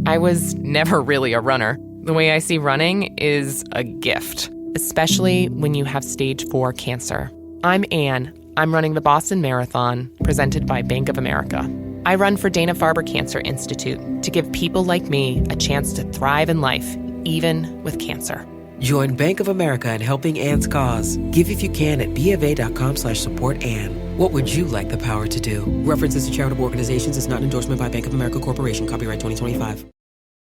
I was never really a runner. The way I see running is a gift, especially when you have stage 4 cancer. I'm Anne. I'm running the Boston Marathon, presented by Bank of America. I run for Dana-Farber Cancer Institute to give people like me a chance to thrive in life, even with cancer. Join Bank of America in helping Anne's cause. Give if you can at BofA.com/supportAnne. What would you like the power to do? References to charitable organizations is not an endorsement by Bank of America Corporation. Copyright 2025.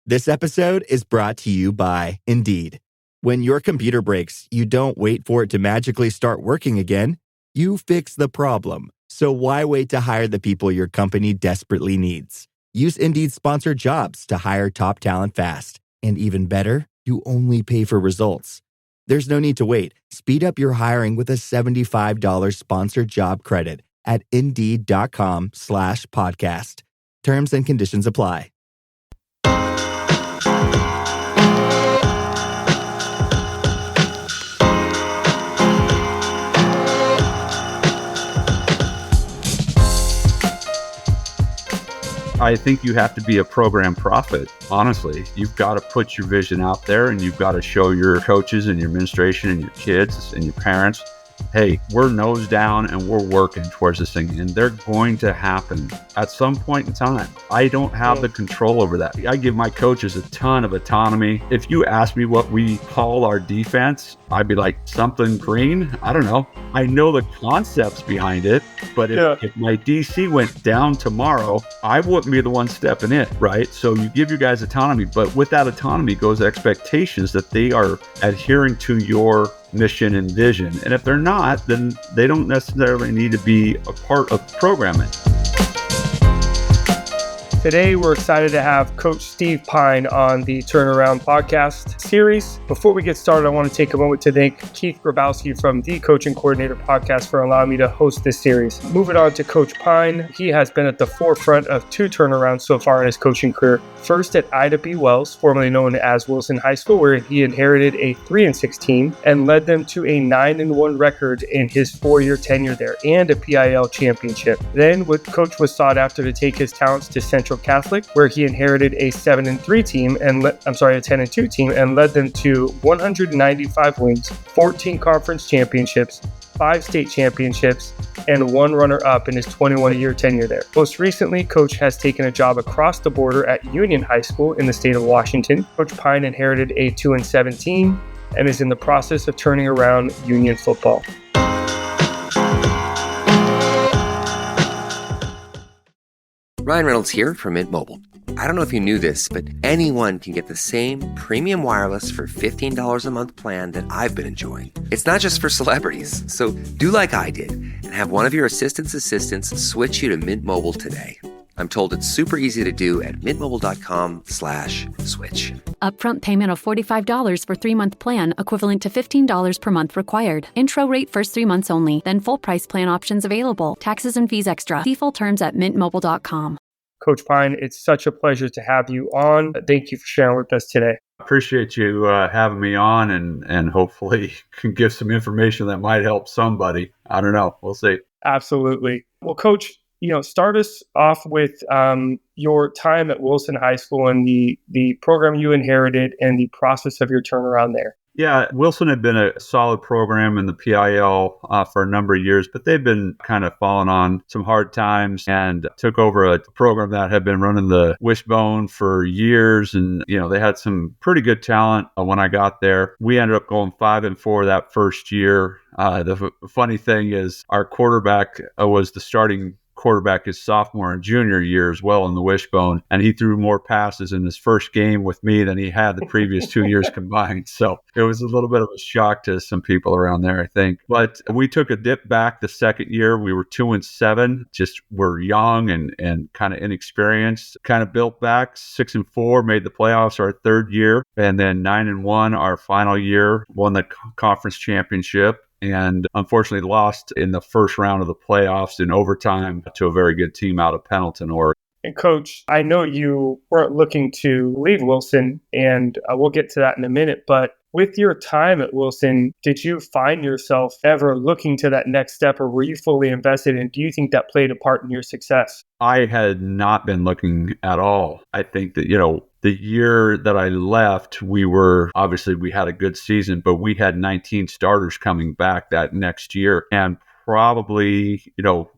This episode is brought to you by Indeed. When your computer breaks, you don't wait for it to magically start working again. You fix the problem. So why wait to hire the people your company desperately needs? Use Indeed's sponsored jobs to hire top talent fast. And even better, you only pay for results. There's no need to wait. Speed up your hiring with a $75 sponsored job credit at Indeed.com/podcast. Terms and conditions apply. I think you have to be a program prophet. Honestly, you've got to put your vision out there, and you've got to show your coaches and your administration and your kids and your parents, hey, we're nose down and we're working towards this thing, and they're going to happen at some point in time. I don't have the control over that. I give my coaches a ton of autonomy. If you ask me what we call our defense, I'd be like, something green? I don't know. I know the concepts behind it, but if my DC went down tomorrow, I wouldn't be the one stepping in, right? So you give your guys autonomy, but with that autonomy goes expectations that they are adhering to your mission and vision. And if they're not, then they don't necessarily need to be a part of programming. Today, we're excited to have Coach Steve Pyne on the Turnaround podcast series. Before we get started, I want to take a moment to thank Keith Grabowski from the Coaching Coordinator podcast for allowing me to host this series. Moving on to Coach Pyne, he has been at the forefront of 2 turnarounds so far in his coaching career. First at Ida B. Wells, formerly known as Wilson High School, where he inherited a 3-6 team and led them to a 9-1 record in his 4-year tenure there and a PIL championship. Then, Coach was sought after to take his talents to Central Catholic, where he inherited a 7-3 team and a 10-2 team and led them to 195 wins, 14 conference championships, 5 state championships, and 1 runner-up in his 21-year tenure there. Most recently, Coach has taken a job across the border at Union High School in the state of Washington. Coach Pyne inherited a 2-7 team and is in the process of turning around Union football. Ryan Reynolds here from Mint Mobile. I don't know if you knew this, but anyone can get the same premium wireless for $15 a month plan that I've been enjoying. It's not just for celebrities. So do like I did and have one of your assistants switch you to Mint Mobile today. I'm told it's super easy to do at mintmobile.com/switch. Upfront payment of $45 for 3-month plan, equivalent to $15 per month required. Intro rate first 3 months only, then full price plan options available. Taxes and fees extra. See full terms at mintmobile.com. Coach Pyne, it's such a pleasure to have you on. Thank you for sharing with us today. Appreciate you having me on, and hopefully can give some information that might help somebody. I don't know. We'll see. Absolutely. Well, Coach, start us off with your time at Wilson High School and the program you inherited and the process of your turnaround there. Yeah, Wilson had been a solid program in the PIL for a number of years, but they've been kind of falling on some hard times and took over a program that had been running the wishbone for years. And, they had some pretty good talent when I got there. We ended up going 5-4 that first year. The funny thing is our quarterback was the starting quarterback his sophomore and junior year as well in the wishbone, and he threw more passes in his first game with me than he had the previous 2 years combined. So it was a little bit of a shock to some people around there, I think. But we took a dip back the second year. We were 2-7, just were young and kind of inexperienced, kind of built back. 6-4, made the playoffs our third year, and then 9-1 our final year, won the conference championship. And unfortunately lost in the first round of the playoffs in overtime to a very good team out of Pendleton, Oregon. And Coach, I know you weren't looking to leave Wilson, and we'll get to that in a minute, but With your time at Wilson, did you find yourself ever looking to that next step, or were you fully invested? And do you think that played a part in your success? I had not been looking at all. I think that, the year that I left, we had a good season, but we had 19 starters coming back that next year. And probably,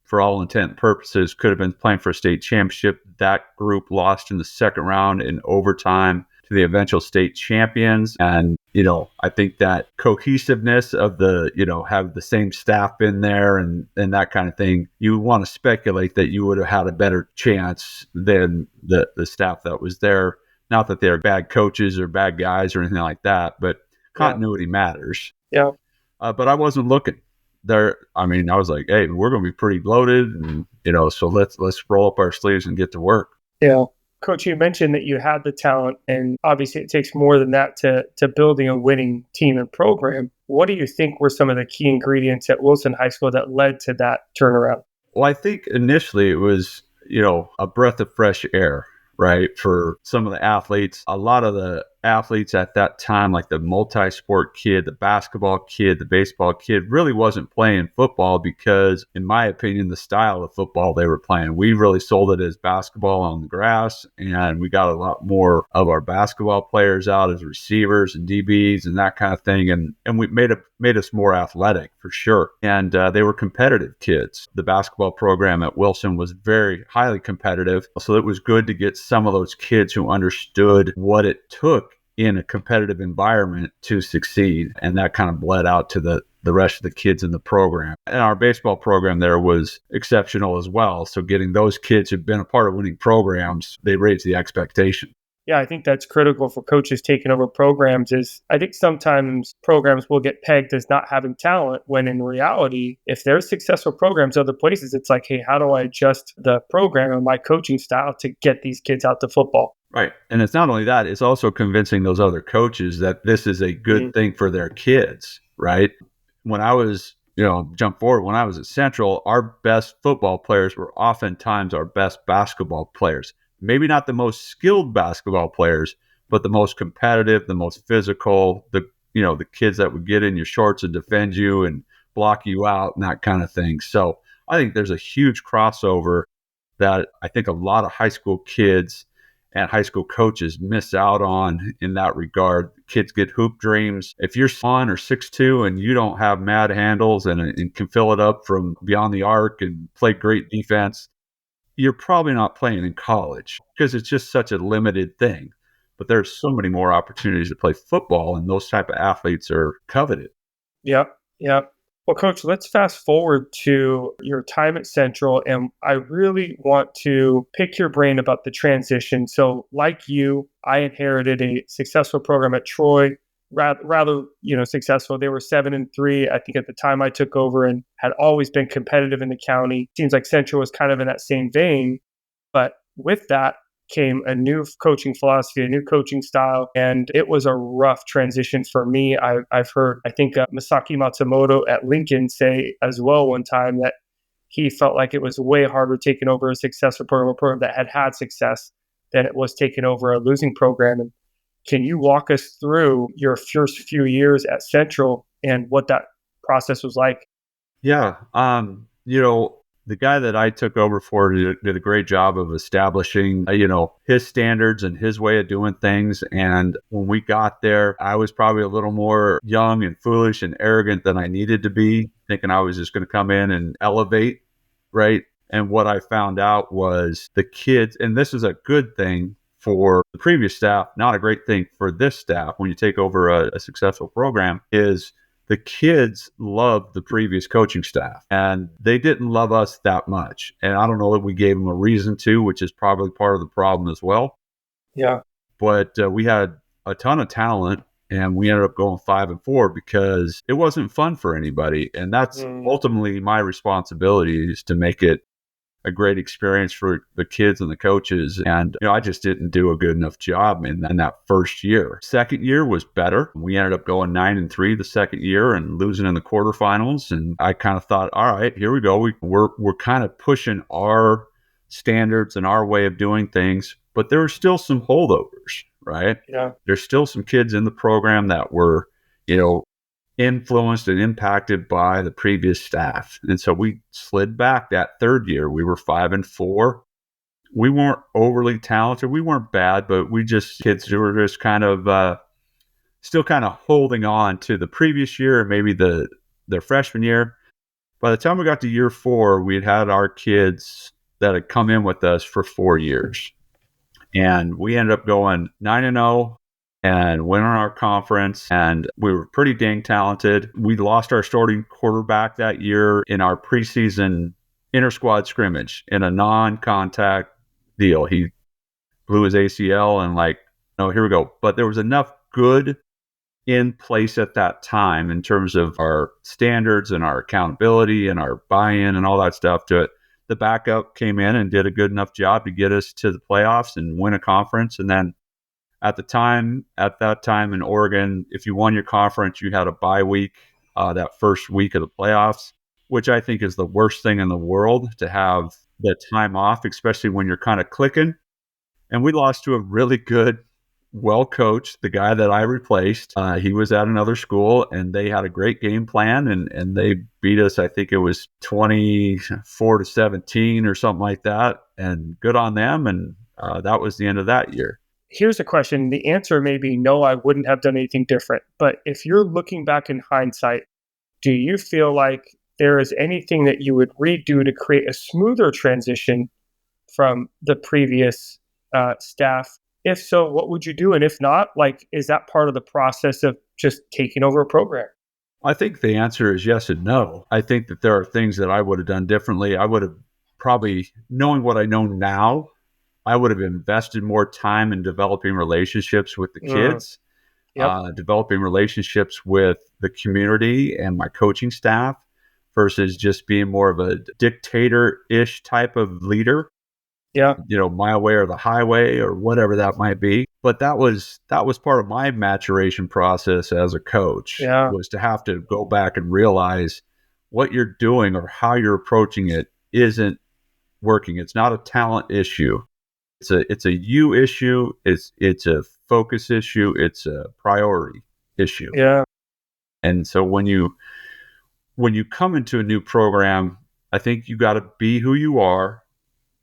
for all intent and purposes, could have been playing for a state championship. That group lost in the second round in overtime to the eventual state champions. And, I think that cohesiveness of have the same staff in there and that kind of thing, you want to speculate that you would have had a better chance than the staff that was there. Not that they're bad coaches or bad guys or anything like that, but continuity matters. Yeah. But I wasn't looking there. I mean, I was like, hey, we're going to be pretty loaded. And, so let's roll up our sleeves and get to work. Yeah. Coach, you mentioned that you had the talent, and obviously it takes more than that to building a winning team and program. What do you think were some of the key ingredients at Wilson High School that led to that turnaround? Well, I think initially it was, a breath of fresh air, right? For some of the athletes, a lot of the athletes at that time, like the multi-sport kid, the basketball kid, the baseball kid, really wasn't playing football because, in my opinion, the style of football they were playing, we really sold it as basketball on the grass, and we got a lot more of our basketball players out as receivers and DBs and that kind of thing, and we made us more athletic for sure. And they were competitive kids. The basketball program at Wilson was very highly competitive, so it was good to get some of those kids who understood what it took in a competitive environment to succeed. And that kind of bled out to the rest of the kids in the program. And our baseball program there was exceptional as well. So getting those kids who've been a part of winning programs, they raised the expectation. Yeah, I think that's critical for coaches taking over programs. Is I think sometimes programs will get pegged as not having talent, when in reality, if there's successful programs other places, it's like, hey, how do I adjust the program and my coaching style to get these kids out to football? Right. And it's not only that, it's also convincing those other coaches that this is a good thing for their kids, right? When I was, jump forward, when I was at Central, our best football players were oftentimes our best basketball players. Maybe not the most skilled basketball players, but the most competitive, the most physical, the kids that would get in your shorts and defend you and block you out and that kind of thing. So I think there's a huge crossover that I think a lot of high school kids and high school coaches miss out on in that regard. Kids get hoop dreams. If you're 1 or 6'2" and you don't have mad handles and can fill it up from beyond the arc and play great defense, you're probably not playing in college because it's just such a limited thing. But there's so many more opportunities to play football, and those type of athletes are coveted. Yep. Well, Coach, let's fast forward to your time at Central, and I really want to pick your brain about the transition. So like you, I inherited a successful program at Troy, rather successful. They were 7-3, I think, at the time I took over, and had always been competitive in the county. Seems like Central was kind of in that same vein. But with that came a new coaching philosophy, a new coaching style, and it was a rough transition for me. I've heard, I think Masaki Matsumoto at Lincoln say as well one time that he felt like it was way harder taking over a successful program, a program that had success, than it was taking over a losing program. And can you walk us through your first few years at Central and what that process was like? Yeah. The guy that I took over for did a great job of establishing, his standards and his way of doing things. And when we got there, I was probably a little more young and foolish and arrogant than I needed to be, thinking I was just going to come in and elevate, right? And what I found out was the kids, and this is a good thing for the previous staff, not a great thing for this staff when you take over a successful program, is the kids loved the previous coaching staff, and they didn't love us that much. And I don't know that we gave them a reason to, which is probably part of the problem as well. Yeah. But we had a ton of talent, and we ended up going 5-4 because it wasn't fun for anybody. And that's ultimately my responsibility, is to make it a great experience for the kids and the coaches. And, I just didn't do a good enough job in that first year. Second year was better. We ended up going 9-3 the second year and losing in the quarterfinals. And I kind of thought, all right, here we go. We're kind of pushing our standards and our way of doing things, but there were still some holdovers, right? Yeah. There's still some kids in the program that were, influenced and impacted by the previous staff. And so we slid back that third year. We were 5-4. We weren't overly talented. We weren't bad, but kids who were just kind of still kind of holding on to the previous year and maybe their freshman year. By the time we got to year 4, we'd had our kids that had come in with us for 4 years. And we ended up going 9-0 and winning our conference. And we were pretty dang talented. We lost our starting quarterback that year in our preseason inter-squad scrimmage in a non-contact deal. He blew his ACL and here we go. But there was enough good in place at that time in terms of our standards and our accountability and our buy-in and all that stuff to it. The backup came in and did a good enough job to get us to the playoffs and win a conference. And then at that time in Oregon, if you won your conference, you had a bye week that first week of the playoffs, which I think is the worst thing in the world to have the time off, especially when you're kind of clicking. And we lost to a really good, well-coached, the guy that I replaced. He was at another school, and they had a great game plan, and they beat us. I think it was 24-17 or something like that. And good on them. And that was the end of that year. Here's a question. The answer may be no, I wouldn't have done anything different. But if you're looking back in hindsight, do you feel like there is anything that you would redo to create a smoother transition from the previous staff? If so, what would you do? And if not, is that part of the process of just taking over a program? I think the answer is yes and no. I think that there are things that I would have done differently. I would have probably, knowing what I know now, I would have invested more time in developing relationships with the kids, developing relationships with the community and my coaching staff versus just being more of a dictator-ish type of leader. Yeah. My way or the highway or whatever that might be. But that was part of my maturation process as a coach, was to have to go back and realize what you're doing or how you're approaching it isn't working. It's not a talent issue. It's a you issue. It's a focus issue. It's a priority issue. Yeah. And so when you come into a new program, I think you got to be who you are,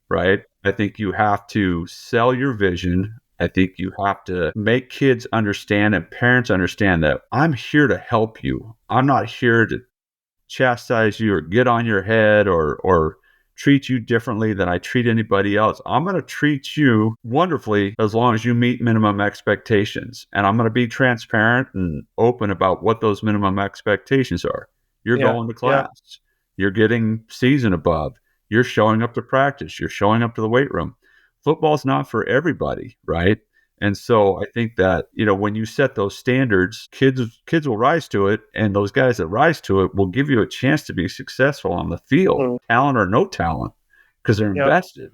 right? I think you have to sell your vision. I think you have to make kids understand and parents understand that I'm here to help you. I'm not here to chastise you or get on your head or treat you differently than I treat anybody else. I'm going to treat you wonderfully as long as you meet minimum expectations. And I'm going to be transparent and open about what those minimum expectations are. You're going to class. You're getting C's and above. You're showing up to practice. You're showing up to the weight room. Football's not for everybody, right? And so I think that, when you set those standards, kids will rise to it. And those guys that rise to it will give you a chance to be successful on the field, talent or no talent, because they're invested.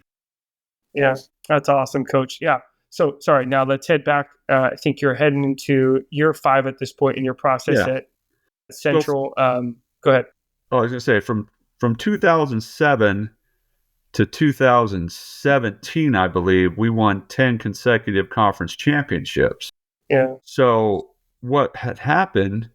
Yeah, that's awesome, Coach. Yeah. So, sorry, now let's head back. I think you're heading into year 5 at this point in your process at Central. Go ahead. Oh, I was going to say, from 2007 to 2017, I believe, we won 10 consecutive conference championships. Yeah. So what had happened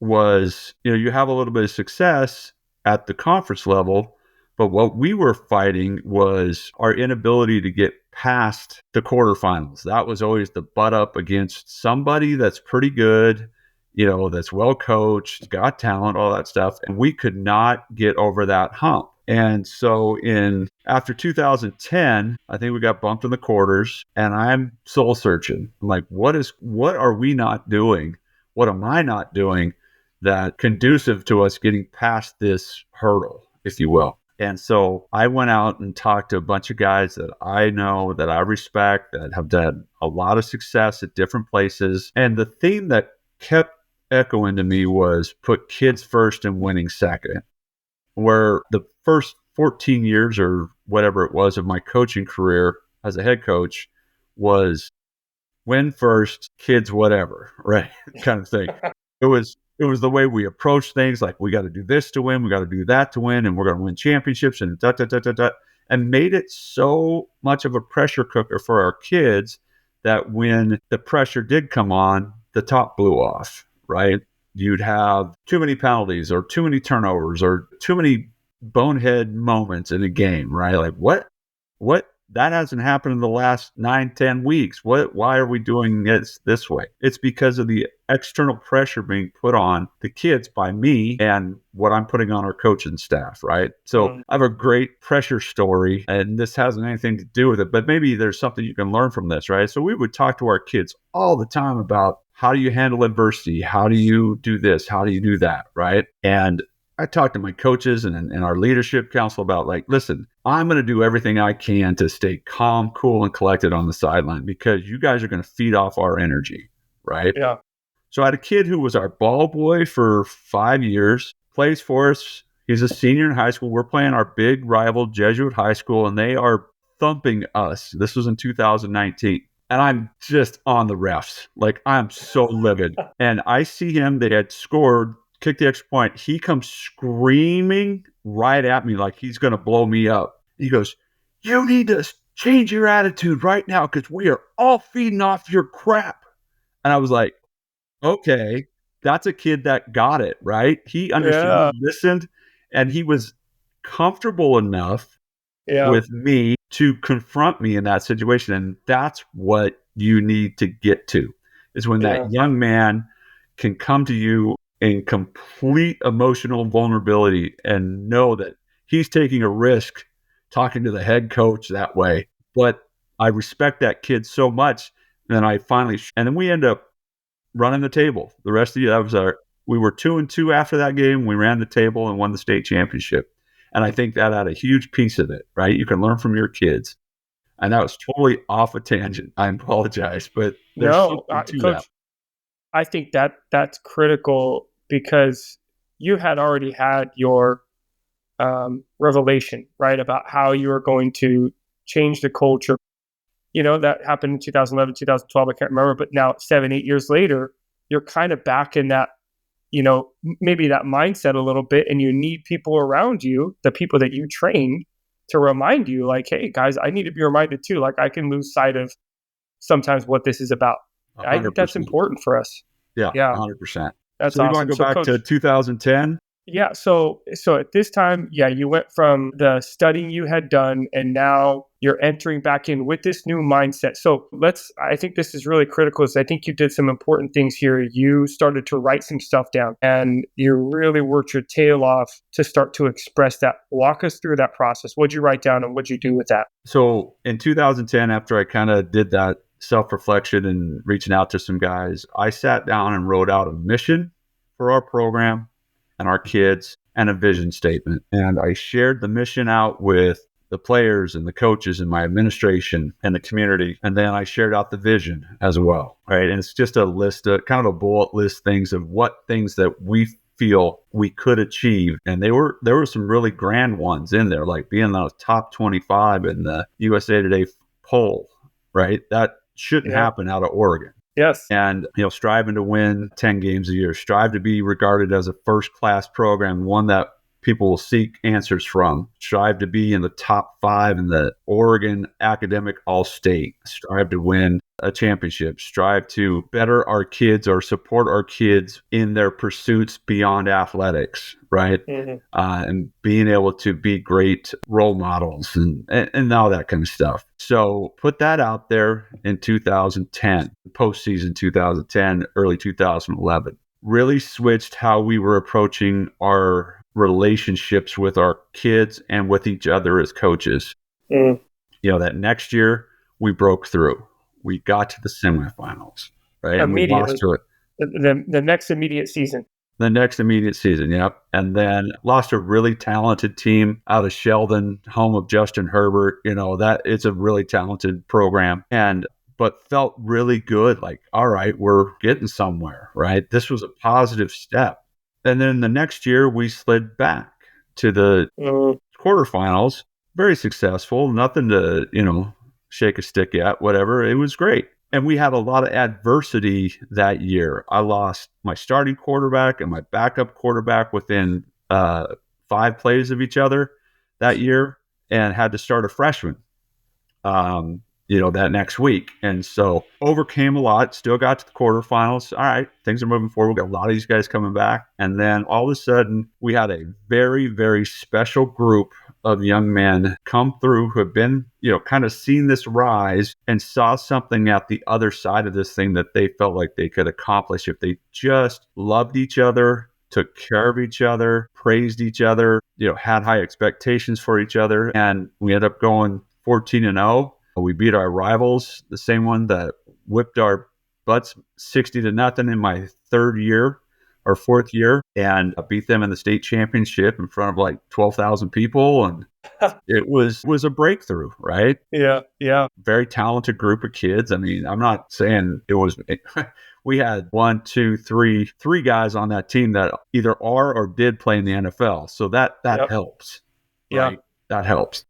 was, you have a little bit of success at the conference level, but what we were fighting was our inability to get past the quarterfinals. That was always the butt up against somebody that's pretty good, that's well coached, got talent, all that stuff. And we could not get over that hump. And so after 2010, I think we got bumped in the quarters, and I'm soul searching. I'm like, what are we not doing? What am I not doing that conducive to us getting past this hurdle, if you will? And so I went out and talked to a bunch of guys that I know, that I respect, that have done a lot of success at different places. And the theme that kept echoing to me was put kids first and winning second. Where the first 14 years or whatever it was of my coaching career as a head coach was win first, kids whatever, right? Kind of thing. It was the way we approached things, like we got to do this to win, we got to do that to win, and we're going to win championships and and made it so much of a pressure cooker for our kids that when the pressure did come on, the top blew off, right? You'd have too many penalties or too many turnovers or too many bonehead moments in a game, right? Like what that hasn't happened in the last 9-10 weeks. Why are we doing it this way? It's because of the external pressure being put on the kids by me and what I'm putting on our coaching staff, right? So I have a great pressure story, and this hasn't anything to do with it, but maybe there's something you can learn from this, right? So we would talk to our kids all the time about how do you handle adversity? How do you do this? How do you do that, right? And I talked to my coaches and our leadership council about like, listen, I'm going to do everything I can to stay calm, cool, and collected on the sideline because you guys are going to feed off our energy, right? Yeah. So I had a kid who was our ball boy for 5 years, plays for us. He's a senior in high school. We're playing our big rival Jesuit high school, and they are thumping us. This was in 2019. And I'm just on the refs. Like, I'm so livid. And I see him. They had scored, kicked the extra point. He comes screaming right at me like he's going to blow me up. He goes, "You need to change your attitude right now because we are all feeding off your crap." And I was like, okay, that's a kid that got it, right? He understood, Yeah. he listened, and he was comfortable enough Yeah. with me to confront me in that situation. And that's what you need to get to, is when that young man can come to you in complete emotional vulnerability and know that he's taking a risk talking to the head coach that way. But I respect that kid so much. And then and then we end up running the table. The rest of the year, we were 2-2 after that game. We ran the table and won the state championship. And I think that had a huge piece of it, right? You can learn from your kids. And that was totally off a tangent. I apologize, but there's something to Coach, that. I think that's critical because you had already had your revelation, right, about how you were going to change the culture. You know, that happened in 2011, 2012. I can't remember, but now 7-8 years later, you're kind of back in that, you know, maybe that mindset a little bit, and you need people around you, the people that you trained, to remind you, like, hey guys, I need to be reminded too. Like, I can lose sight of sometimes what this is about. 100%. I think that's important for us. Yeah, Yeah. 100%. That's so you awesome. want to go So, back Coach, to 2010? yeah. So at this time, you went from the studying you had done, and now you're entering back in with this new mindset. So I think this is really critical, is I think you did some important things here. You started to write some stuff down, and you really worked your tail off to start to express that. Walk us through that process. What'd you write down and what'd you do with that? So in 2010, after I kind of did that self-reflection and reaching out to some guys, I sat down and wrote out a mission for our program and our kids and a vision statement. And I shared the mission out with the players and the coaches and my administration and the community. And then I shared out the vision as well, right? And it's just a list, kind of a bullet list things of what things that we feel we could achieve. And there were some really grand ones in there, like being the top 25 in the USA Today poll, right? That shouldn't happen out of Oregon. Yes. And, striving to win 10 games a year, strive to be regarded as a first-class program, one that people will seek answers from, strive to be in the top 5 in the Oregon Academic All-State, strive to win a championship, strive to better our kids or support our kids in their pursuits beyond athletics, right? Mm-hmm. And being able to be great role models and all that kind of stuff. So put that out there in 2010, postseason 2010, early 2011. Really switched how we were approaching our relationships with our kids and with each other as coaches. Mm. That next year we broke through. We got to the semifinals, right? And we lost to it. The next immediate season. The next immediate season, yep. And then lost a really talented team out of Sheldon, home of Justin Herbert. That it's a really talented program. But felt really good. Like, all right, we're getting somewhere, right? This was a positive step. And then the next year we slid back to the quarterfinals. Very successful. Nothing to, shake a stick at, whatever. It was great. And we had a lot of adversity that year. I lost my starting quarterback and my backup quarterback within 5 plays of each other that year and had to start a freshman. that next week. And so overcame a lot, still got to the quarterfinals. All right, things are moving forward. We got a lot of these guys coming back. And then all of a sudden, we had a very, very special group of young men come through who have been, kind of seen this rise and saw something at the other side of this thing that they felt like they could accomplish if they just loved each other, took care of each other, praised each other, had high expectations for each other. And we ended up going 14-0. We beat our rivals, the same one that whipped our butts 60-0 in my third year or fourth year, and beat them in the state championship in front of like 12,000 people. And it was a breakthrough, right? Yeah. Very talented group of kids. I mean, I'm not saying it was, we had three guys on that team that either are or did play in the NFL. So that helps. Right? Yeah. That helps.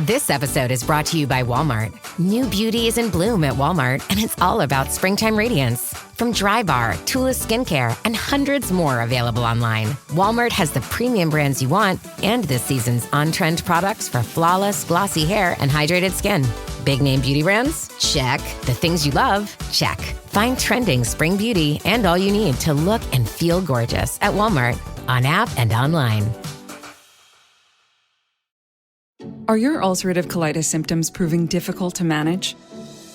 This episode is brought to you by Walmart. New beauty is in bloom at Walmart, and it's all about springtime radiance. From Drybar, Tula Skincare, and hundreds more available online, Walmart has the premium brands you want and this season's on-trend products for flawless, glossy hair and hydrated skin. Big name beauty brands? Check. The things you love? Check. Find trending spring beauty and all you need to look and feel gorgeous at Walmart, on app and online. Are your ulcerative colitis symptoms proving difficult to manage?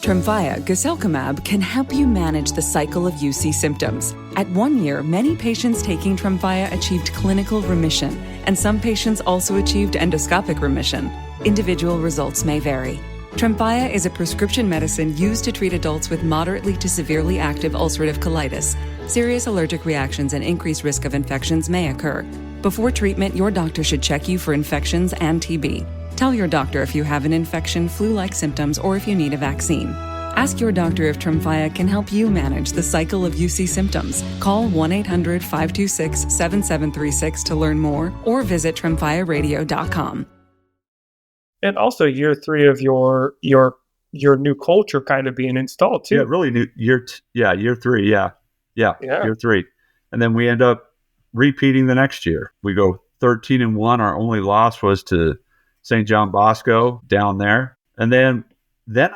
Tremfya guselkumab can help you manage the cycle of UC symptoms. At 1 year, many patients taking Tremfya achieved clinical remission, and some patients also achieved endoscopic remission. Individual results may vary. Tremfya is a prescription medicine used to treat adults with moderately to severely active ulcerative colitis. Serious allergic reactions and increased risk of infections may occur. Before treatment, your doctor should check you for infections and TB. Tell your doctor if you have an infection, flu-like symptoms, or if you need a vaccine. Ask your doctor if Tremfya can help you manage the cycle of UC symptoms. Call 1-800-526-7736 to learn more, or visit tremfyaradio.com. And also year 3 of your new culture kind of being installed too. Yeah, really new year 3. Yeah. Year 3. And then we end up repeating the next year. We go 13-1. Our only loss was to St. John Bosco down there. And then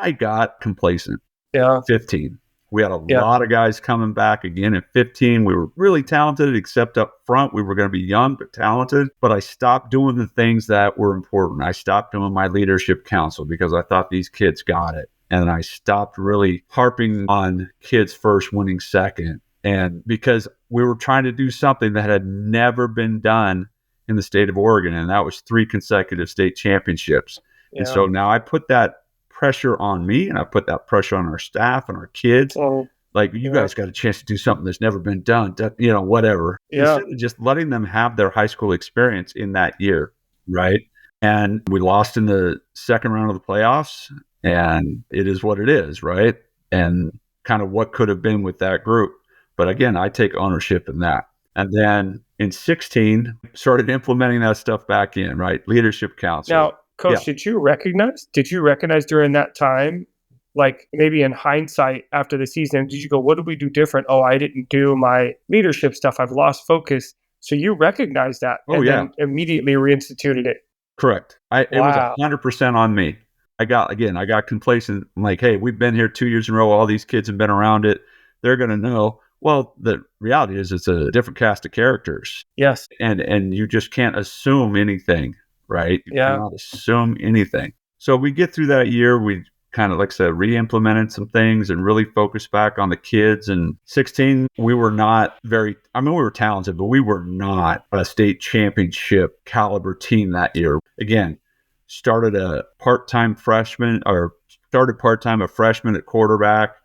I got complacent. Yeah. 15. We had a lot of guys coming back again at 15. We were really talented, except up front. We were going to be young but talented. But I stopped doing the things that were important. I stopped doing my leadership council because I thought these kids got it. And I stopped really harping on kids first, winning second. And because we were trying to do something that had never been done in the state of Oregon, and that was 3 consecutive state championships. Yeah. And so now I put that pressure on me, and I put that pressure on our staff and our kids. You guys got a chance to do something that's never been done, whatever. Yeah. Instead of just letting them have their high school experience in that year, right? And we lost in the second round of the playoffs, and it is what it is, right? And kind of what could have been with that group. But again, I take ownership in that. And then in 16, started implementing that stuff back in, right? Leadership council. Now, Coach, did you recognize during that time, like maybe in hindsight after the season, did you go, what did we do different? Oh, I didn't do my leadership stuff. I've lost focus. So you recognized that then immediately reinstituted it. Correct. It was 100% on me. I got complacent. I'm like, hey, we've been here 2 years in a row. All these kids have been around it. They're going to know. Well, the reality is it's a different cast of characters. Yes. And you just can't assume anything, right? You cannot assume anything. So we get through that year. We kind of, like I said, re-implemented some things and really focused back on the kids. And 16, we were not we were talented, but we were not a state championship caliber team that year. Again, started a part-time a freshman at quarterback.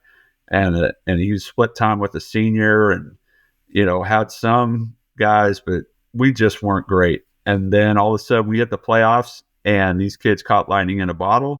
And he was split time with a senior, and had some guys, but we just weren't great. And then all of a sudden we hit the playoffs, and these kids caught lightning in a bottle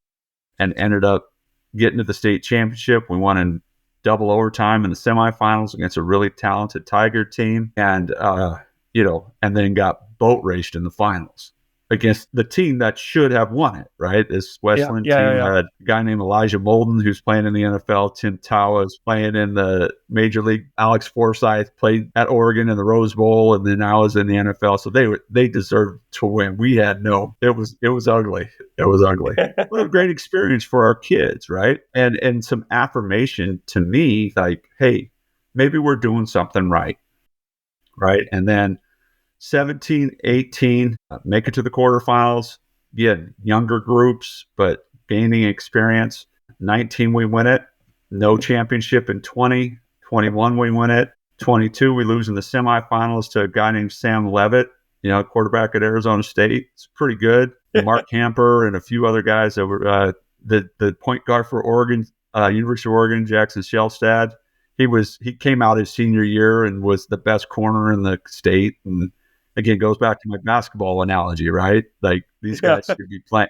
and ended up getting to the state championship. We won in double overtime in the semifinals against a really talented Tiger team, and and then got boat raced in the finals against the team that should have won it, right? This Westland team had a guy named Elijah Molden who's playing in the NFL. Tim Tawa is playing in the Major League. Alex Forsyth played at Oregon in the Rose Bowl, and then now is in the NFL. So they deserved to win. We had no. It was ugly. It was ugly. What a great experience for our kids, right? And some affirmation to me, like, hey, maybe we're doing something right, right? And then 17, 18, make it to the quarterfinals. Again, younger groups, but gaining experience. 19, we win it. No championship in 20. 21, we win it. 22, we lose in the semifinals to a guy named Sam Levitt, quarterback at Arizona State. It's pretty good. Mark Hamper and a few other guys that were the point guard for Oregon, University of Oregon, Jackson Shellstad. He came out his senior year and was the best corner in the state. And again, goes back to my basketball analogy, right? Like these guys should be playing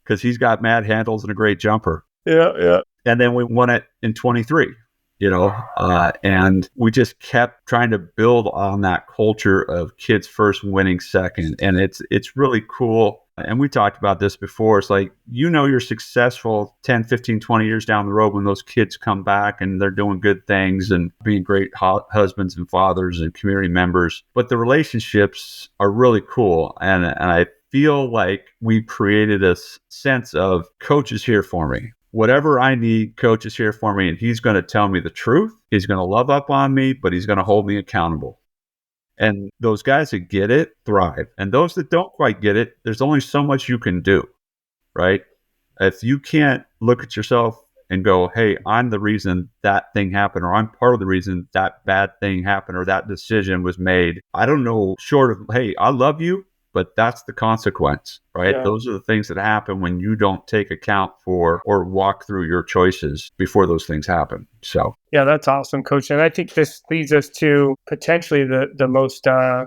because he's got mad handles and a great jumper. Yeah. And then we won it in 23, and we just kept trying to build on that culture of kids first, winning second. And it's really cool. And we talked about this before. It's like, you're successful 10, 15, 20 years down the road when those kids come back and they're doing good things and being great husbands and fathers and community members. But the relationships are really cool. And I feel like we created a sense of coach is here for me. Whatever I need, coach is here for me. And he's going to tell me the truth. He's going to love up on me, but he's going to hold me accountable. And those guys that get it thrive. And those that don't quite get it, there's only so much you can do, right? If you can't look at yourself and go, hey, I'm the reason that thing happened, or I'm part of the reason that bad thing happened, or that decision was made. I don't know, short of, hey, I love you, but that's the consequence, right? Yeah. Those are the things that happen when you don't take account for or walk through your choices before those things happen. So, yeah, that's awesome, Coach. And I think this leads us to potentially the most, I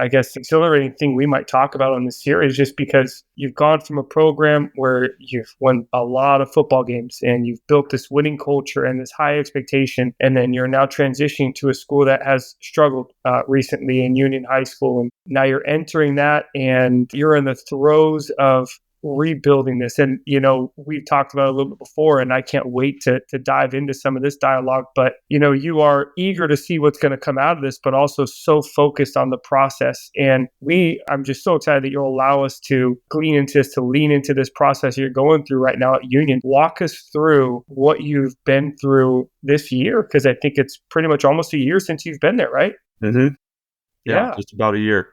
guess, exhilarating thing we might talk about on this series, just because you've gone from a program where you've won a lot of football games and you've built this winning culture and this high expectation. And then you're now transitioning to a school that has struggled recently in Union High School. And now you're entering that and you're in the throes of rebuilding this. And, we've talked about it a little bit before, and I can't wait to dive into some of this dialogue. But, you are eager to see what's going to come out of this, but also so focused on the process. And I'm just so excited that you'll allow us to glean into this, to lean into this process you're going through right now at Union. Walk us through what you've been through this year, because I think it's pretty much almost a year since you've been there, right? Mm-hmm. Yeah, just about a year.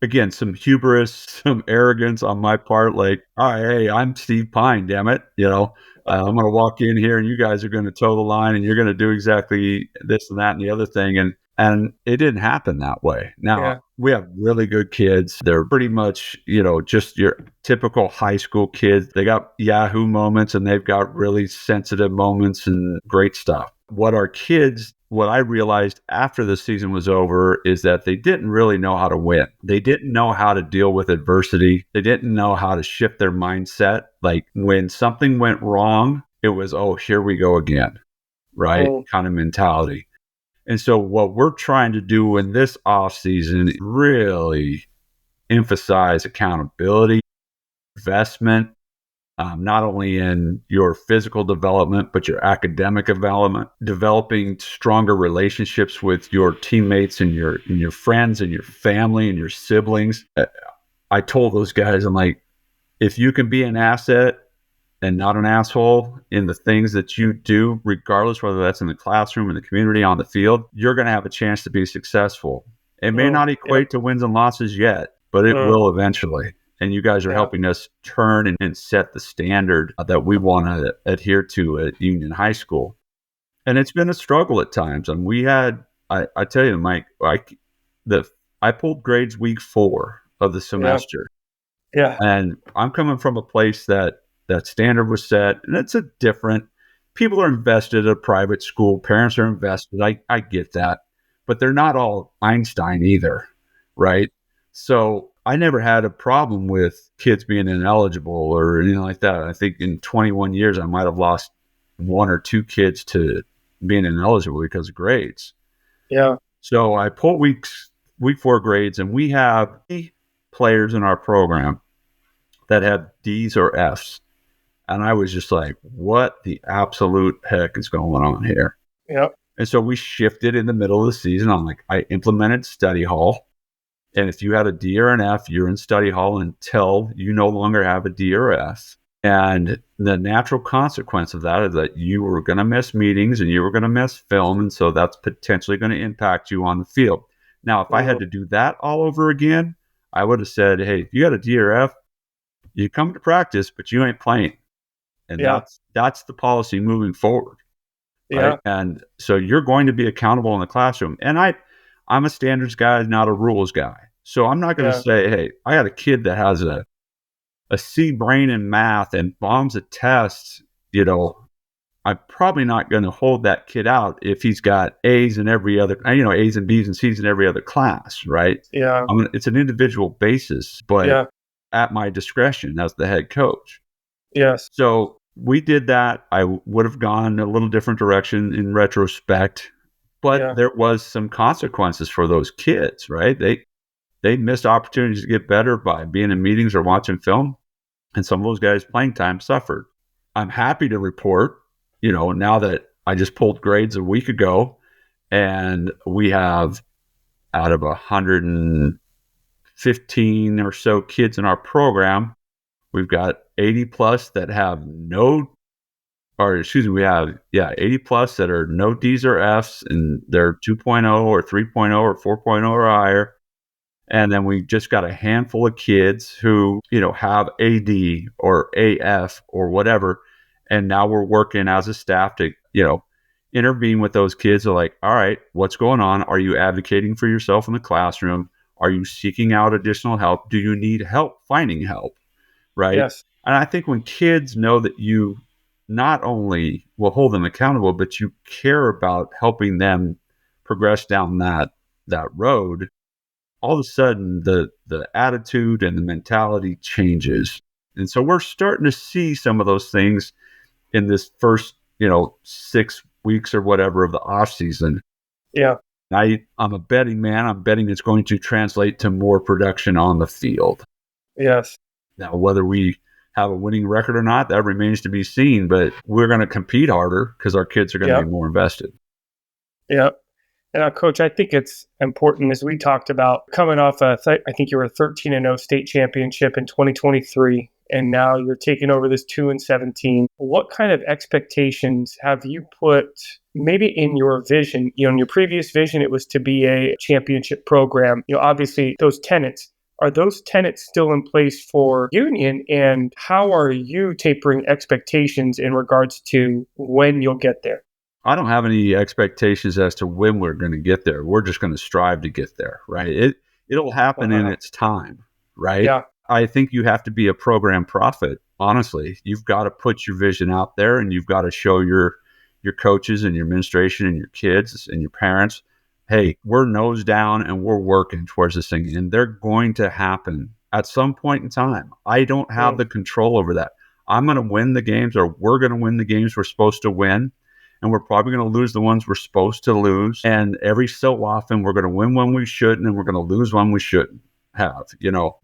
Again, some hubris, some arrogance on my part, like, all right, hey, I'm Steve Pyne, damn it. I'm going to walk in here and you guys are going to toe the line and you're going to do exactly this and that and the other thing. And it didn't happen that way. Now, we have really good kids. They're pretty much, just your typical high school kids. They got Yahoo moments and they've got really sensitive moments and great stuff. What I realized after the season was over is that they didn't really know how to win. They didn't know how to deal with adversity. They didn't know how to shift their mindset. Like when something went wrong, it was, oh, here we go again, right? Kind of mentality. And so what we're trying to do in this off season is really emphasize accountability, investment, not only in your physical development, but your academic development, developing stronger relationships with your teammates and your friends and your family and your siblings. I told those guys, I'm like, if you can be an asset and not an asshole in the things that you do, regardless whether that's in the classroom, in the community, on the field, you're going to have a chance to be successul. It may not equate to wins and losses yet, but it will eventually. And you guys are helping us turn and set the standard that we want to adhere to at Union High School. And it's been a struggle at times. And we had, I tell you, Mike, I pulled grades week 4 of the semester. Yeah. And I'm coming from a place that standard was set. And it's a different, people are invested at a private school. Parents are invested. I get that. But they're not all Einstein either, right? So I never had a problem with kids being ineligible or anything like that. I think in 21 years, I might have lost 1 or 2 kids to being ineligible because of grades. Yeah. So I pulled week 4 grades, and we have players in our program that had D's or F's. And I was just like, what the absolute heck is going on here? Yep. And so we shifted in the middle of the season. I implemented study hall. And if you had a D or an F, you're in study hall until you no longer have a D or F. And the natural consequence of that is that you were going to miss meetings and you were going to miss film. And so that's potentially going to impact you on the field. Now, if I had to do that all over again, I would have said, hey, if you got a D or F, you come to practice, but you ain't playing. And that's the policy moving forward. Right? Yeah. And so you're going to be accountable in the classroom. And I'm a standards guy, not a rules guy. So I'm not going to say, hey, I got a kid that has a C brain in math and bombs a test, I'm probably not going to hold that kid out if he's got A's in every other, A's and B's and C's in every other class, right? Yeah. It's an individual basis, but at my discretion as the head coach. Yes. So we did that. I would have gone a little different direction in retrospect, but there was some consequences for those kids, right? They missed opportunities to get better by being in meetings or watching film. And some of those guys' playing time suffered. I'm happy to report, now that I just pulled grades a week ago, and we have out of 115 or so kids in our program, we've got 80 plus that have we have 80 plus that are no D's or F's, and they're 2.0 or 3.0 or 4.0 or higher. And then we just got a handful of kids who, have AD or AF or whatever. And now we're working as a staff to, intervene with those kids. Are like, all right, what's going on? Are you advocating for yourself in the classroom? Are you seeking out additional help? Do you need help finding help? Right. Yes. And I think when kids know that you not only will hold them accountable, but you care about helping them progress down that road, all of a sudden the attitude and the mentality changes. And so we're starting to see some of those things in this first, 6 weeks or whatever of the off season. Yeah. I'm a betting man. I'm betting it's going to translate to more production on the field. Yes. Now, whether we have a winning record or not, that remains to be seen, but we're going to compete harder because our kids are going to be more invested. Yeah. And Coach, I think it's important, as we talked about, coming off I think you were a 13-0 state championship in 2023, and now you're taking over this 2-17. What kind of expectations have you put maybe in your vision? In your previous vision, it was to be a championship program. Obviously those tenets. Are those tenets still in place for Union? And how are you tapering expectations in regards to when you'll get there? I don't have any expectations as to when we're going to get there. We're just going to strive to get there, right? It'll happen in its time, right? Yeah. I think you have to be a program prophet, honestly. You've got to put your vision out there, and you've got to show your coaches and your administration and your kids and your parents, hey, we're nose down and we're working towards this thing, and they're going to happen at some point in time. I don't have the control over that. I'm going to win the games, or we're going to win the games we're supposed to win. And we're probably going to lose the ones we're supposed to lose. And every so often, we're going to win when we shouldn't, and we're going to lose when we shouldn't have,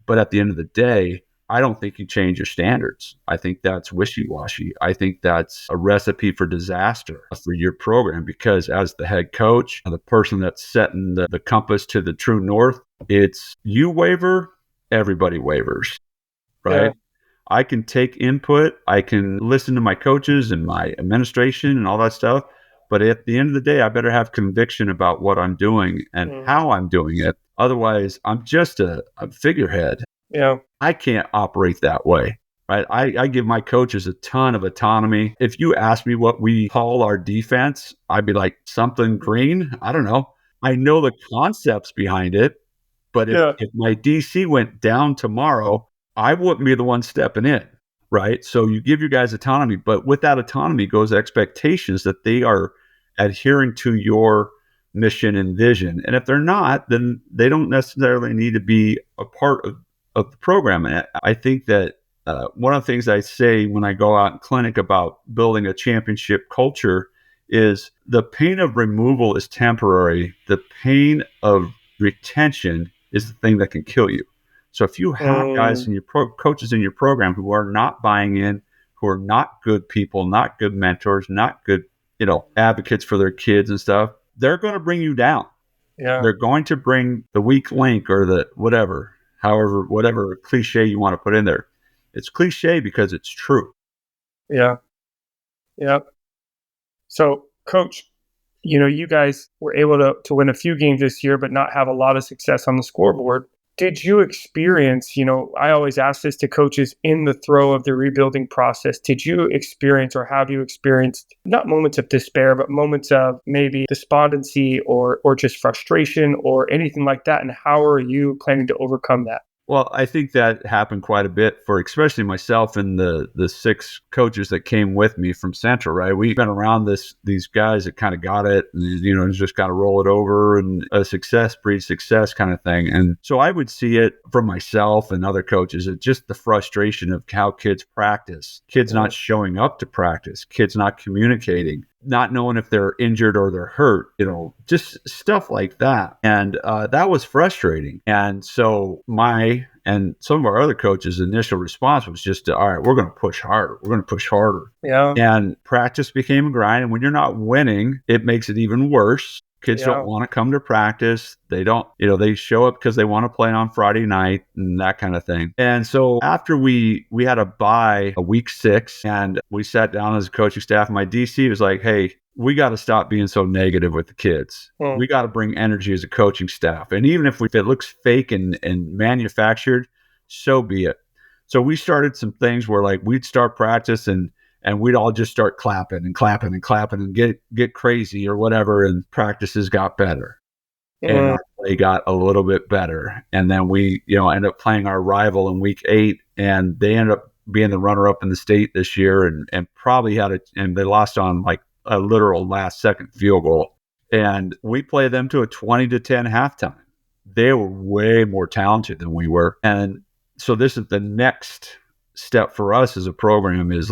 But at the end of the day, I don't think you change your standards. I think that's wishy-washy. I think that's a recipe for disaster for your program, because as the head coach, the person that's setting the compass to the true north, it's you waver, everybody wavers, right? Yeah. I can take input. I can listen to my coaches and my administration and all that stuff. But at the end of the day, I better have conviction about what I'm doing and how I'm doing it. Otherwise, I'm just a figurehead. Yeah. I can't operate that way, right? I give my coaches a ton of autonomy. If you ask me what we call our defense, I'd be like, something green? I don't know. I know the concepts behind it. But if my DC went down tomorrow, I wouldn't be the one stepping in, right? So you give your guys autonomy, but with that autonomy goes expectations that they are adhering to your mission and vision. And if they're not, then they don't necessarily need to be a part of the program. And I think that one of the things I say when I go out in clinic about building a championship culture is the pain of removal is temporary. The pain of retention is the thing that can kill you. So if you have guys in your coaches in your program who are not buying in, who are not good people, not good mentors, not good, advocates for their kids and stuff, they're going to bring you down. Yeah. They're going to bring the weak link or the whatever cliche you want to put in there. It's cliche because it's true. Yeah. Yeah. So, Coach, you guys were able to win a few games this year, but not have a lot of success on the scoreboard. Did you experience, I always ask this to coaches in the throe of the rebuilding process, did you experience or have you experienced not moments of despair, but moments of maybe despondency or just frustration or anything like that? And how are you planning to overcome that? Well, I think that happened quite a bit for especially myself and the 6 coaches that came with me from Central, right? We've been around these guys that kind of got it, and, just got to roll it over, and a success breeds success kind of thing. And so I would see it from myself and other coaches, it's just the frustration of how kids practice, kids not showing up to practice, kids not communicating, not knowing if they're injured or they're hurt, just stuff like that. And that was frustrating. And so my and some of our other coaches' initial response was just, all right, we're going to push harder. We're going to push harder. Yeah. And practice became a grind. And when you're not winning, it makes it even worse. Kids don't want to come to practice. They don't, they show up because they want to play on Friday night and that kind of thing. And so after we had a bye a week 6, and we sat down as a coaching staff, and my DC was like, hey, we got to stop being so negative with the kids. We got to bring energy as a coaching staff. And even if it looks fake and manufactured, so be it. So we started some things where we'd start practice and we'd all just start clapping and get crazy or whatever. And practices got better. And our play got a little bit better. And then we, ended up playing our rival in week 8, and they ended up being the runner up in the state this year, and probably and they lost on a literal last second field goal. And we played them to a 20-10 halftime. They were way more talented than we were. And so this is the next step for us as a program, is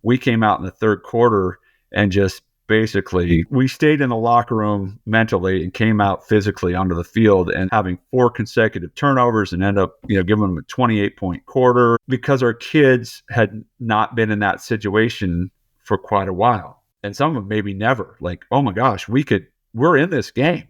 we came out in the third quarter and just basically we stayed in the locker room mentally and came out physically onto the field, and having 4 consecutive turnovers and end up, giving them a 28-point quarter, because our kids had not been in that situation for quite a while. And some of them maybe never, oh my gosh, we're in this game.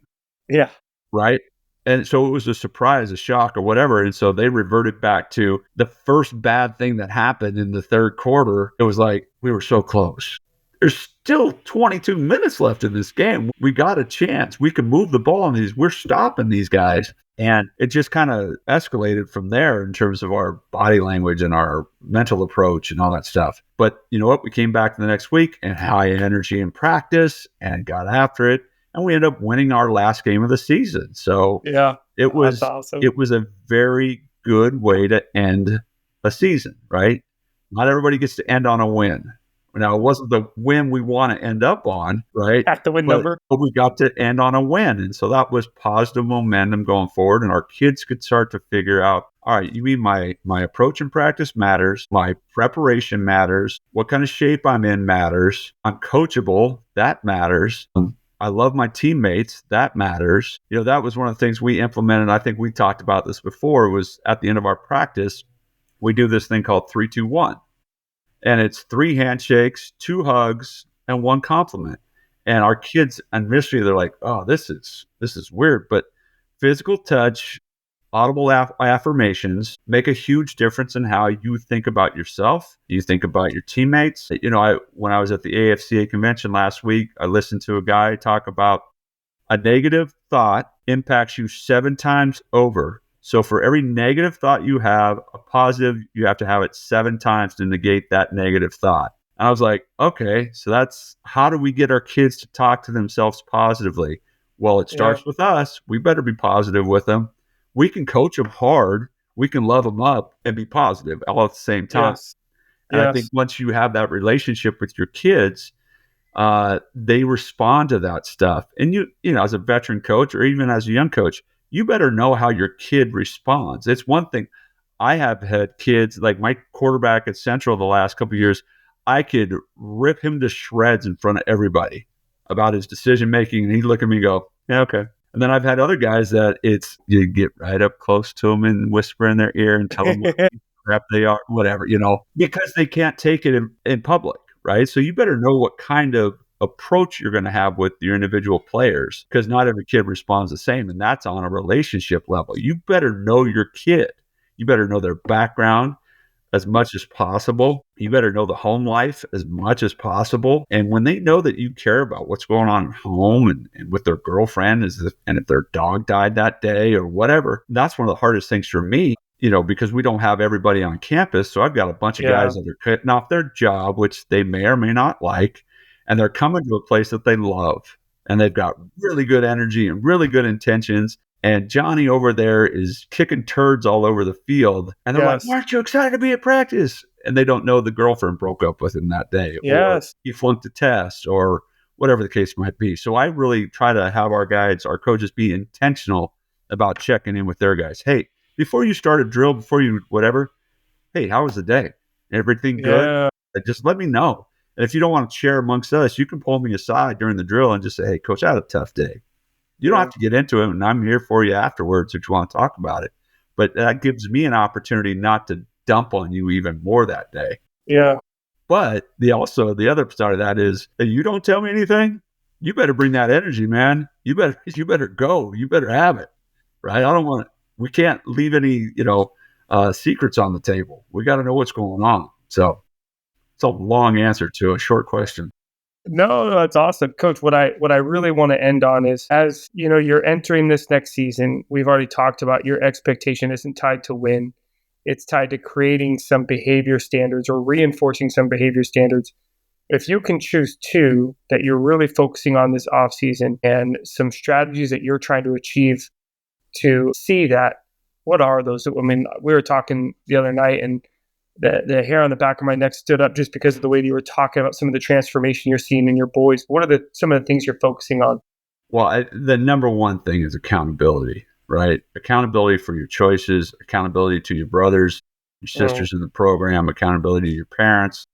Yeah. Right. And so it was a surprise, a shock, or whatever. And so they reverted back to the first bad thing that happened in the third quarter. It was we were so close. There's still 22 minutes left in this game. We got a chance. We can move the ball on these. We're stopping these guys. And it just kind of escalated from there in terms of our body language and our mental approach and all that stuff. But you know what? We came back the next week and high energy in practice and got after it. And we ended up winning our last game of the season. So it was awesome. It was a very good way to end a season, right? Not everybody gets to end on a win. Now, it wasn't the win we want to end up on, right? At the win number. But we got to end on a win. And so that was positive momentum going forward. And our kids could start to figure out, all right, you mean my approach in practice matters. My preparation matters. What kind of shape I'm in matters. I'm coachable. That matters. I love my teammates. That matters. That was one of the things we implemented. I think we talked about this before, was at the end of our practice, we do this thing called 3-2-1. And it's 3 handshakes, 2 hugs, and 1 compliment. And our kids, initially, they're like, oh, this is weird. But physical touch, audible affirmations make a huge difference in how you think about yourself. You think about your teammates. When I was at the AFCA convention last week, I listened to a guy talk about a negative thought impacts you 7 times over. So for every negative thought you have, a positive, you have to have it 7 times to negate that negative thought. And I was like, okay, so that's how do we get our kids to talk to themselves positively? Well, it starts with us. We better be positive with them. We can coach them hard. We can love them up and be positive all at the same time. And I think once you have that relationship with your kids, they respond to that stuff. And you as a veteran coach or even as a young coach, you better know how your kid responds. It's one thing. I have had kids, like my quarterback at Central the last couple of years, I could rip him to shreds in front of everybody about his decision making. And he'd look at me and go, yeah, okay. And then I've had other guys that you get right up close to them and whisper in their ear and tell them what crap they are, whatever, because they can't take it in public, right? So you better know what kind of approach you're going to have with your individual players, because not every kid responds the same. And that's on a relationship level. You better know your kid. You better know their background as much as possible. You better know the home life as much as possible. And when they know that you care about what's going on at home and with their girlfriend, and if their dog died that day or whatever, that's one of the hardest things for me, because we don't have everybody on campus. So I've got a bunch of guys that are cutting off their job, which they may or may not like, and they're coming to a place that they love. And they've got really good energy and really good intentions. And Johnny over there is kicking turds all over the field. And they're like, aren't you excited to be at practice? And they don't know the girlfriend broke up with him that day. Or he flunked a test or whatever the case might be. So I really try to have our coaches be intentional about checking in with their guys. Hey, before you start a drill, before you whatever, hey, how was the day? Everything good? Just let me know. And if you don't want to share amongst us, you can pull me aside during the drill and just say, hey, coach, I had a tough day. You don't have to get into it, and I'm here for you afterwards if you want to talk about it. But that gives me an opportunity not to dump on you even more that day. Yeah. But the other side of that is, if you don't tell me anything, you better bring that energy, man. You better go. You better have it, right? We can't leave any, secrets on the table. We got to know what's going on. So it's a long answer to a short question. No, that's awesome. Coach, what I really want to end on is, as you're entering this next season, we've already talked about your expectation isn't tied to win. It's tied to creating some behavior standards or reinforcing some behavior standards. If you can choose two that you're really focusing on this offseason and some strategies that you're trying to achieve to see that, what are those? I mean, we were talking the other night and the hair on the back of my neck stood up just because of the way that you were talking about some of the transformation you're seeing in your boys. What are some of the things you're focusing on? Well, the number one thing is accountability, right? Accountability for your choices, accountability to your brothers, your sisters in the program, accountability to your parents,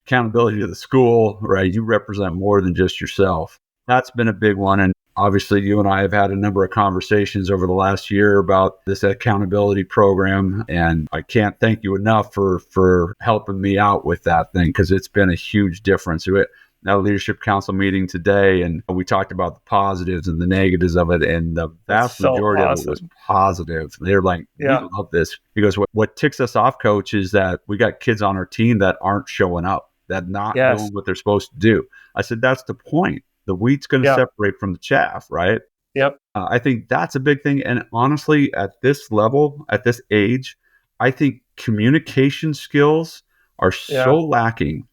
accountability to the school, right? You represent more than just yourself. That's been a big one. And obviously, you and I have had a number of conversations over the last year about this accountability program. And I can't thank you enough for helping me out with that thing, because it's been a huge difference. We had a leadership council meeting today, and we talked about the positives and the negatives of it. And the vast majority of it was positive. They're like, we love this. He goes, what ticks us off, coach, is that we got kids on our team that aren't showing up, that not doing what they're supposed to do. I said, that's the point. The wheat's going to separate from the chaff, right? Yep. I think that's a big thing. And honestly, at this level, at this age, I think communication skills are so lacking,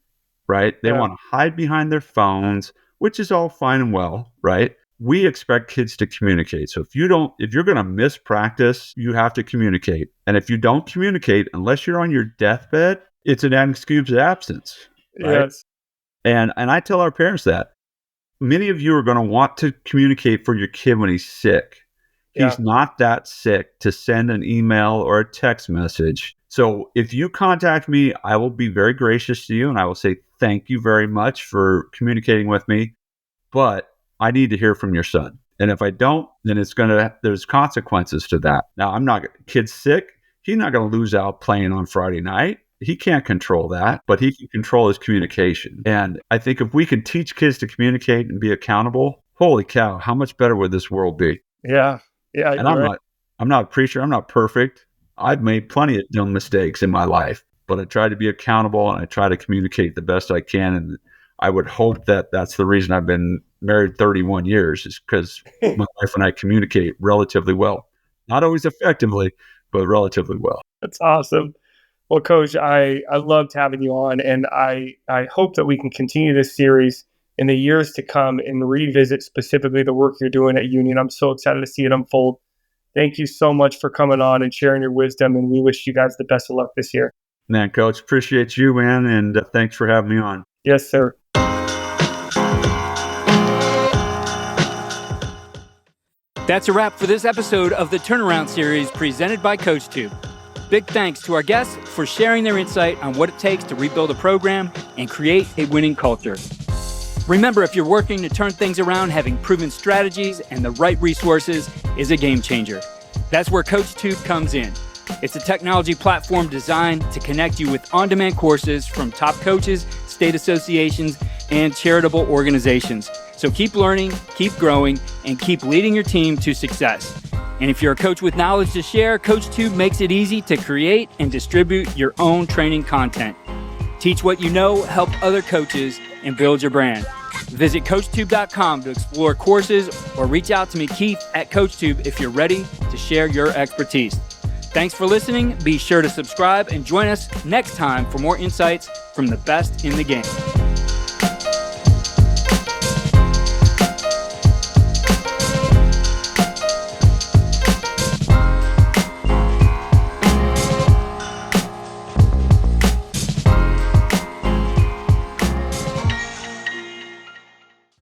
right? They want to hide behind their phones, which is all fine and well, right? We expect kids to communicate. So if you're going to miss practice, you have to communicate. And if you don't communicate, unless you're on your deathbed, it's an excused absence, right? Yes. And I tell our parents that. Many of you are going to want to communicate for your kid when he's sick. He's not that sick to send an email or a text message. So if you contact me, I will be very gracious to you, and I will say thank you very much for communicating with me. But I need to hear from your son. And if I don't, then there's consequences to that. Now, kid's sick. He's not going to lose out playing on Friday night. He can't control that, but he can control his communication. And I think if we can teach kids to communicate and be accountable, holy cow, how much better would this world be? Yeah. And I'm not a preacher. I'm not perfect. I've made plenty of dumb mistakes in my life, but I try to be accountable and I try to communicate the best I can. And I would hope that that's the reason I've been married 31 years, is because my wife and I communicate relatively well. Not always effectively, but relatively well. That's awesome. Well, Coach, I loved having you on, and I hope that we can continue this series in the years to come and revisit specifically the work you're doing at Union. I'm so excited to see it unfold. Thank you so much for coming on and sharing your wisdom, and we wish you guys the best of luck this year. Man, Coach, appreciate you, man, and thanks for having me on. Yes, sir. That's a wrap for this episode of the Turnaround Series presented by CoachTube. Big thanks to our guests for sharing their insight on what it takes to rebuild a program and create a winning culture. Remember, if you're working to turn things around, having proven strategies and the right resources is a game changer. That's where CoachTube comes in. It's a technology platform designed to connect you with on-demand courses from top coaches, state associations, and charitable organizations. So keep learning, keep growing, and keep leading your team to success. And if you're a coach with knowledge to share, CoachTube makes it easy to create and distribute your own training content. Teach what you know, help other coaches, and build your brand. Visit CoachTube.com to explore courses or reach out to me, Keith, at CoachTube if you're ready to share your expertise. Thanks for listening. Be sure to subscribe and join us next time for more insights from the best in the game.